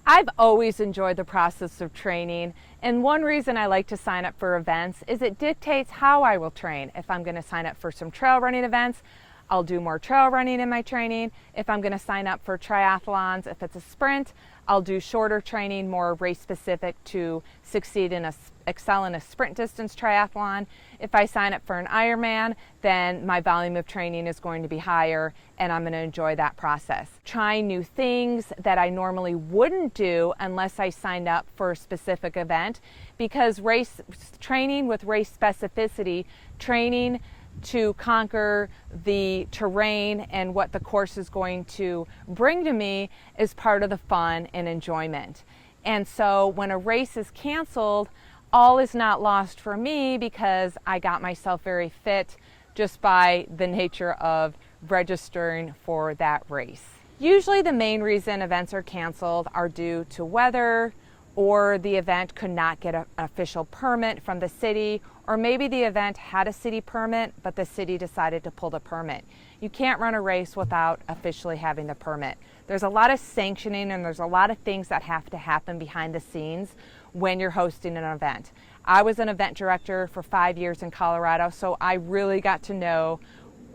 I've always enjoyed the process of training, and one reason I like to sign up for events is it dictates how I will train. If I'm going to sign up for some trail running events, I'll do more trail running in my training. If I'm going to sign up for triathlons, if it's a sprint, I'll do shorter training, more race specific to succeed in excel in a sprint distance triathlon. If I sign up for an Ironman, then my volume of training is going to be higher and I'm going to enjoy that process. Trying new things that I normally wouldn't do unless I signed up for a specific event, because race training with race specificity, training to conquer the terrain and what the course is going to bring to me is part of the fun and enjoyment. And so when a race is canceled, all is not lost for me because I got myself very fit just by the nature of registering for that race. Usually the main reason events are canceled are due to weather, or the event could not get an official permit from the city, or maybe the event had a city permit, but the city decided to pull the permit. You can't run a race without officially having the permit. There's a lot of sanctioning and there's a lot of things that have to happen behind the scenes when you're hosting an event. I was an event director for 5 years in Colorado, so I really got to know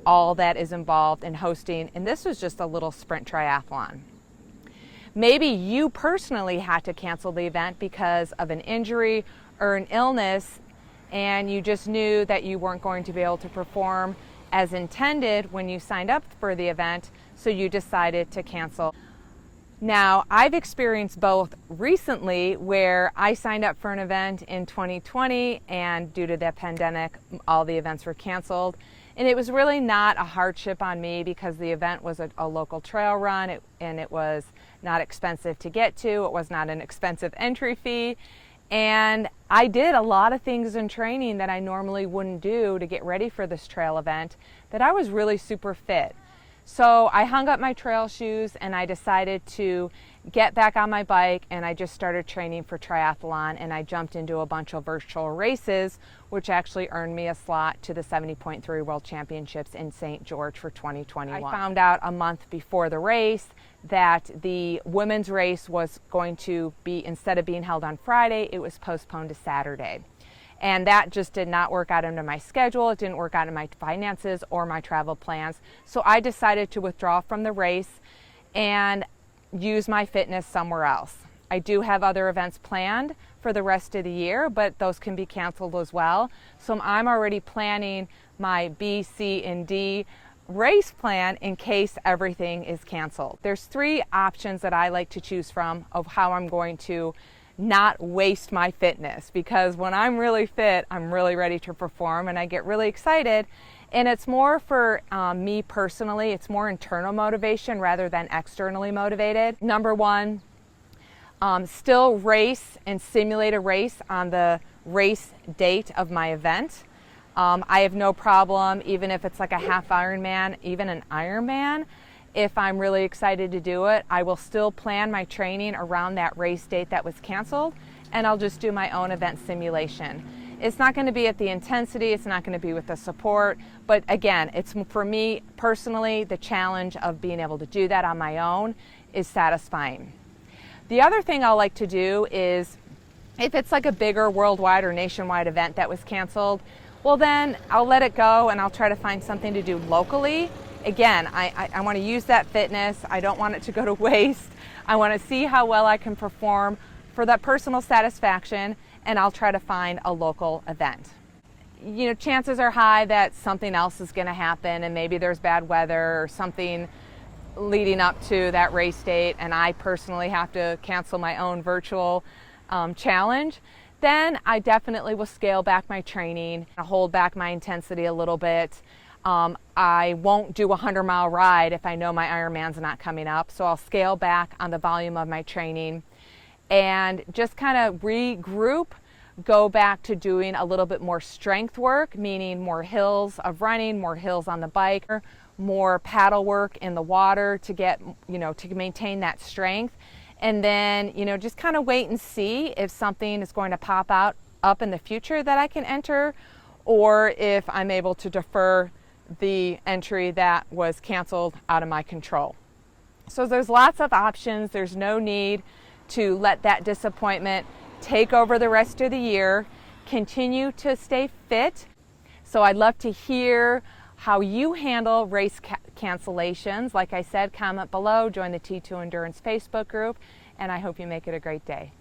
all that is involved in hosting, and this was just a little sprint triathlon. Maybe you personally had to cancel the event because of an injury or an illness, and you just knew that you weren't going to be able to perform as intended when you signed up for the event, so you decided to cancel. Now, I've experienced both recently where I signed up for an event in 2020 and due to the pandemic, all the events were canceled. And it was really not a hardship on me because the event was a local trail run and it was not expensive to get to. It was not an expensive entry fee. And I did a lot of things in training that I normally wouldn't do to get ready for this trail event, that I was really super fit. So I hung up my trail shoes and I decided to get back on my bike, and I just started training for triathlon, and I jumped into a bunch of virtual races, which actually earned me a slot to the 70.3 World Championships in St. George for 2021. I found out a month before the race that the women's race was going to be, instead of being held on Friday, it was postponed to Saturday. And that just did not work out into my schedule. It didn't work out in my finances or my travel plans. So I decided to withdraw from the race and use my fitness somewhere else. I do have other events planned for the rest of the year, but those can be canceled as well. So I'm already planning my B, C, and D race plan in case everything is canceled. There's 3 options that I like to choose from of how I'm going to not waste my fitness, because when I'm really fit, I'm really ready to perform and I get really excited. And it's more for me personally, it's more internal motivation rather than externally motivated. Number 1, still race and simulate a race on the race date of my event. I have no problem, even if it's like a half Ironman, even an Ironman. If I'm really excited to do it, I will still plan my training around that race date that was canceled, and I'll just do my own event simulation. It's not going to be at the intensity, it's not going to be with the support, but again, it's for me personally, the challenge of being able to do that on my own is satisfying. The other thing I'll like to do is, if it's like a bigger worldwide or nationwide event that was canceled, well then I'll let it go and I'll try to find something to do locally. Again, I want to use that fitness. I don't want it to go to waste. I want to see how well I can perform for that personal satisfaction, and I'll try to find a local event. You know, chances are high that something else is going to happen, and maybe there's bad weather or something leading up to that race date, and I personally have to cancel my own virtual challenge. Then I definitely will scale back my training, hold back my intensity a little bit. I won't do a 100-mile ride if I know my Ironman's not coming up, so I'll scale back on the volume of my training and just kind of regroup, go back to doing a little bit more strength work, meaning more hills of running, more hills on the bike, more paddle work in the water to get, to maintain that strength. And then, just kind of wait and see if something is going to pop out up in the future that I can enter, or if I'm able to defer the entry that was canceled out of my control. So there's lots of options. There's no need to let that disappointment take over the rest of the year. Continue to stay fit. So I'd love to hear how you handle race cancellations. Like I said, comment below, join the T2 Endurance Facebook group, and I hope you make it a great day.